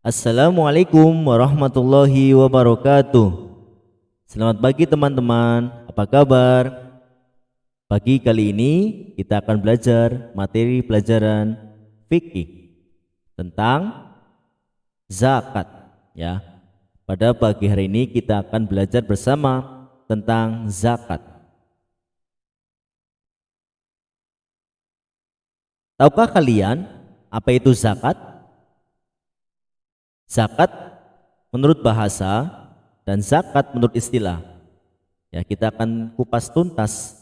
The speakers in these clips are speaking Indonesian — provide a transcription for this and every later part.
Assalamualaikum warahmatullahi wabarakatuh. Selamat pagi teman-teman, apa kabar? Pagi kali ini kita akan belajar materi pelajaran fikih tentang zakat ya. Pada pagi hari ini kita akan belajar bersama tentang zakat. Tahukah kalian apa itu zakat? Zakat menurut bahasa dan zakat menurut istilah. Ya, kita akan kupas tuntas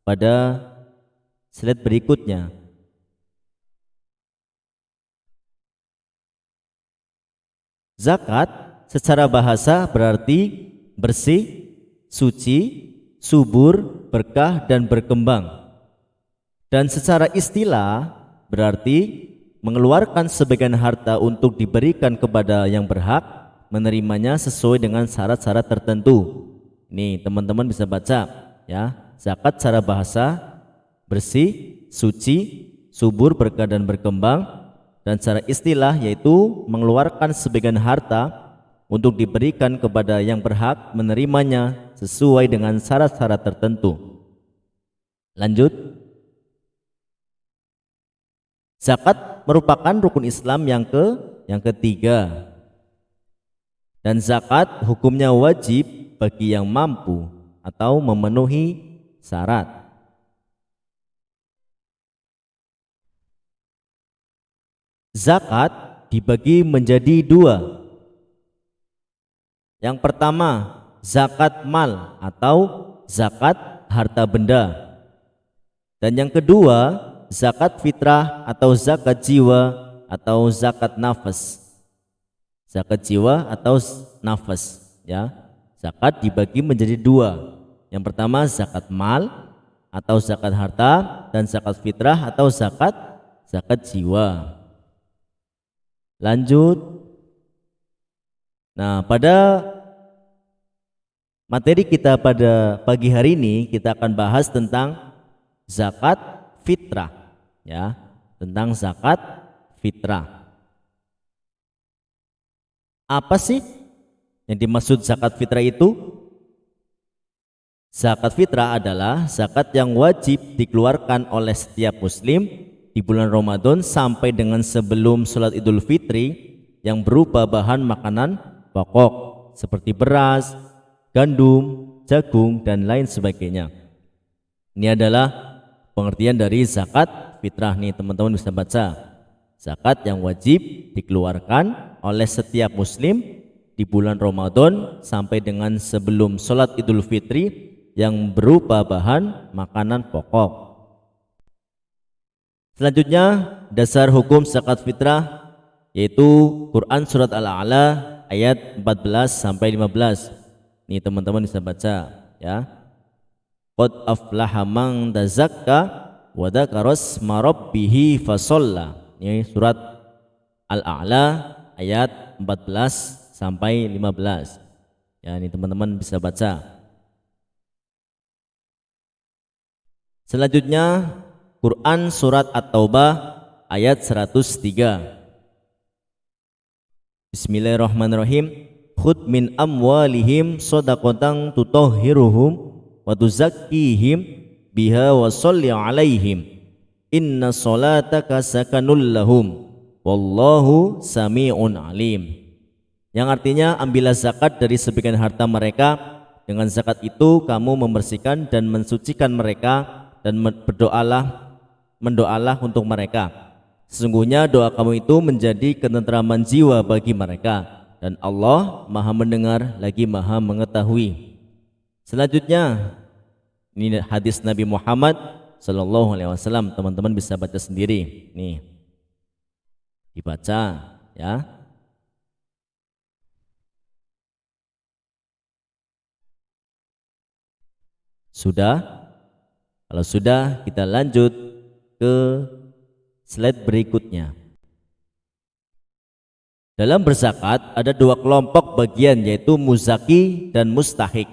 pada slide berikutnya. Zakat secara bahasa berarti bersih, suci, subur, berkah dan berkembang. Dan secara istilah berarti mengeluarkan sebagian harta untuk diberikan kepada yang berhak menerimanya sesuai dengan syarat-syarat tertentu. Nih, teman-teman bisa baca ya. Zakat secara bahasa bersih, suci, subur, berkah dan berkembang, dan secara istilah yaitu mengeluarkan sebagian harta untuk diberikan kepada yang berhak menerimanya sesuai dengan syarat-syarat tertentu. Lanjut. Zakat merupakan rukun Islam yang ketiga. Dan zakat hukumnya wajib bagi yang mampu atau memenuhi syarat. Zakat dibagi menjadi dua. Yang pertama, zakat mal atau zakat harta benda. Dan yang kedua, zakat fitrah atau zakat jiwa atau zakat nafas. Zakat jiwa atau nafas ya. Zakat dibagi menjadi dua. Yang pertama zakat mal atau zakat harta, dan zakat fitrah atau zakat jiwa. Lanjut. Nah, pada materi kita pada pagi hari ini kita akan bahas tentang zakat fitrah ya, tentang zakat fitrah. Apa sih yang dimaksud zakat fitrah itu? Zakat fitrah adalah zakat yang wajib dikeluarkan oleh setiap muslim di bulan Ramadan sampai dengan sebelum sholat Idul Fitri, yang berupa bahan makanan pokok seperti beras, gandum, jagung dan lain sebagainya. Ini adalah pengertian dari zakat fitrah nih, teman-teman bisa baca. Zakat yang wajib dikeluarkan oleh setiap muslim di bulan Ramadan sampai dengan sebelum sholat Idul Fitri, yang berupa bahan makanan pokok. Selanjutnya, dasar hukum zakat fitrah yaitu Quran surat Al-A'la ayat 14 sampai 15. Nih teman-teman bisa baca ya. Qad aflaha man tazakka wa dzakara isma rabbih fasalla. Ini surat Al-A'la ayat 14 sampai 15. Ya, ini teman-teman bisa baca. Selanjutnya Quran surat At-Taubah ayat 103. Bismillahirrahmanirrahim. Khudh min amwalihim shadaqatan tutahhiruhum wa tuzakkihim biha wa sholli alaihim. Inna sholataka sakanul lahum wallahu sami'un alim. Yang artinya, ambillah zakat dari sebagian harta mereka, dengan zakat itu kamu membersihkan dan mensucikan mereka, dan mendoalah untuk mereka. Sesungguhnya doa kamu itu menjadi ketentraman jiwa bagi mereka, dan Allah Maha mendengar lagi Maha mengetahui. Selanjutnya ini hadis Nabi Muhammad Sallallahu Alaihi Wasallam, teman-teman bisa baca sendiri. Nih, dibaca ya. Sudah? Kalau sudah, kita lanjut ke slide berikutnya. Dalam berzakat ada dua kelompok bagian, yaitu muzaki dan mustahik.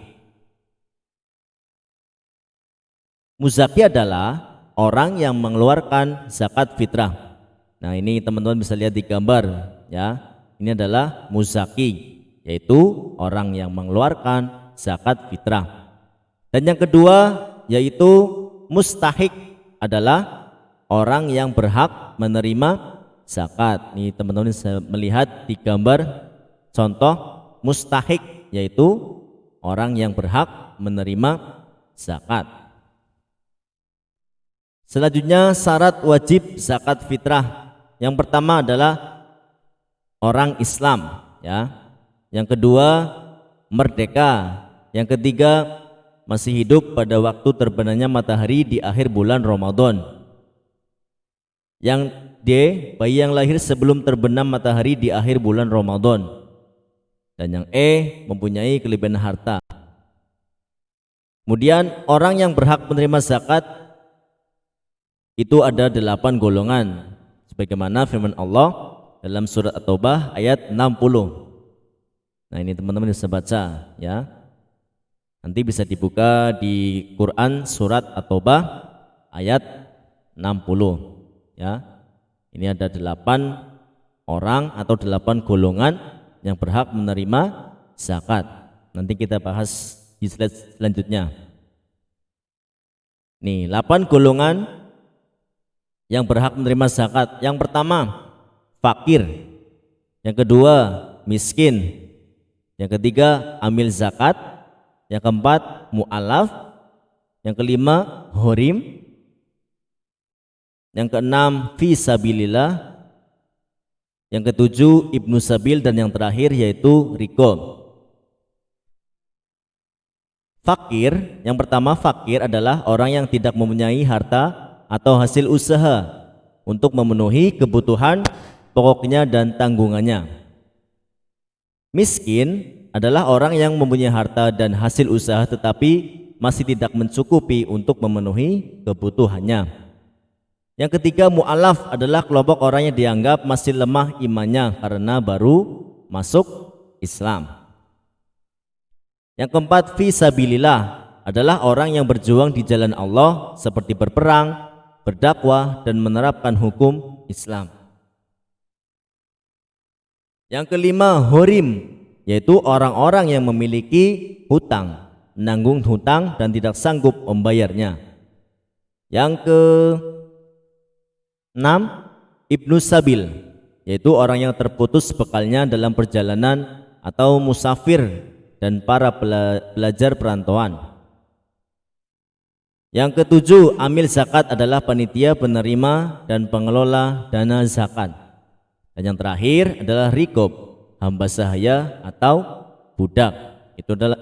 Muzaki adalah orang yang mengeluarkan zakat fitrah. Nah, ini teman-teman bisa lihat di gambar ya. ini adalah muzaki, yaitu orang yang mengeluarkan zakat fitrah. Dan yang kedua yaitu mustahik, adalah orang yang berhak menerima zakat. Nih teman-teman bisa melihat di gambar contoh mustahik, yaitu orang yang berhak menerima zakat. Selanjutnya syarat wajib zakat fitrah. Yang pertama adalah orang Islam, ya. Yang kedua merdeka. Yang ketiga masih hidup pada waktu terbenamnya matahari di akhir bulan Ramadan. Yang D, bayi yang lahir sebelum terbenam matahari di akhir bulan Ramadan. Dan yang E, mempunyai kelebihan harta. Kemudian orang yang berhak menerima zakat itu ada 8 golongan, sebagaimana firman Allah dalam surat At-Taubah ayat 60. Nah ini teman-teman bisa baca, ya. Nanti bisa dibuka di Quran surat At-Taubah ayat 60, ya. Ini ada 8 orang atau 8 golongan yang berhak menerima zakat. Nanti kita bahas di slide selanjutnya. Nih, 8 golongan yang berhak menerima zakat. Yang pertama, fakir. Yang kedua, miskin. Yang ketiga, amil zakat. Yang keempat, mu'alaf. Yang kelima, horim. Yang keenam, fi sabilillah. Yang ketujuh, ibnu sabil. Dan yang terakhir yaitu riqab. Fakir, yang pertama fakir adalah orang yang tidak mempunyai harta atau hasil usaha untuk memenuhi kebutuhan pokoknya dan tanggungannya. Miskin adalah orang yang mempunyai harta dan hasil usaha tetapi masih tidak mencukupi untuk memenuhi kebutuhannya. Yang ketiga, mu'alaf adalah kelompok orang yang dianggap masih lemah imannya karena baru masuk Islam. Yang keempat, fi sabilillah adalah orang yang berjuang di jalan Allah seperti berperang, berdakwah, dan menerapkan hukum Islam. Yang kelima, horim, yaitu orang-orang yang memiliki hutang, menanggung hutang dan tidak sanggup membayarnya. Yang keenam, ibnu sabil, yaitu orang yang terputus bekalnya dalam perjalanan atau musafir dan para pelajar perantauan. Yang ketujuh, amil zakat adalah panitia penerima dan pengelola dana zakat. Dan yang terakhir adalah riqab, hamba sahaya atau budak.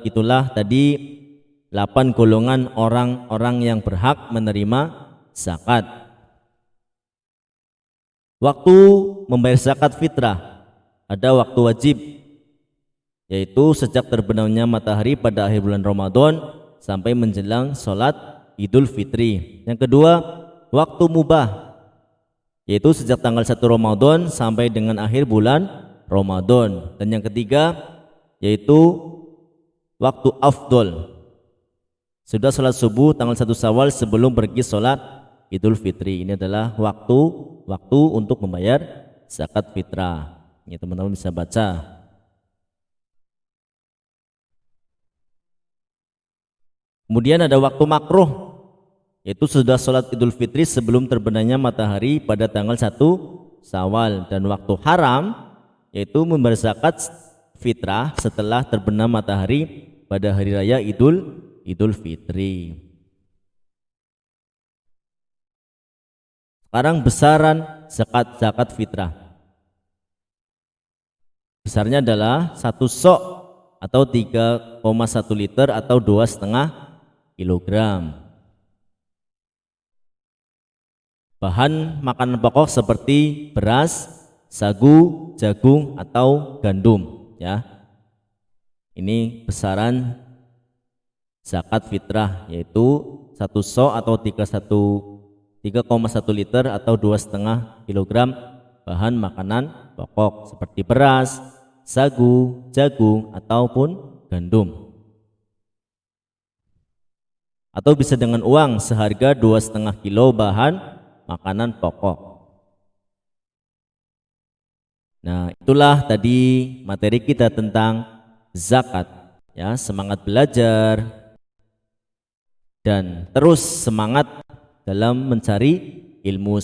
Itulah tadi 8 golongan orang-orang yang berhak menerima zakat. Waktu membayar zakat fitrah, ada waktu wajib, yaitu sejak terbenamnya matahari pada akhir bulan Ramadan sampai menjelang sholat Idul Fitri. Yang kedua, waktu mubah, yaitu sejak tanggal 1 Ramadan sampai dengan akhir bulan Ramadan. Dan yang ketiga, yaitu waktu afdol, sudah sholat subuh tanggal 1 Syawal sebelum pergi sholat Idul Fitri. Ini adalah waktu untuk membayar zakat fitrah. Ini teman-teman bisa baca. Kemudian ada waktu makruh, yaitu sudah sholat Idul Fitri sebelum terbenamnya matahari pada tanggal 1 Syawal. Dan waktu haram, yaitu membayar zakat fitrah setelah terbenam matahari pada hari raya Idul Fitri. Sekarang besaran zakat fitrah. Besarnya adalah 1 sok atau 3,1 liter atau 2,5 kilogram. Bahan makanan pokok seperti beras, sagu, jagung atau gandum, ya. Ini besaran zakat fitrah, yaitu 1 sok atau 3,1 liter atau 2,5 kilogram bahan makanan pokok seperti beras, sagu, jagung ataupun gandum. Atau bisa dengan uang seharga 2,5 kilo bahan makanan pokok. Nah, itulah tadi materi kita tentang zakat. Ya, semangat belajar dan terus semangat dalam mencari ilmu.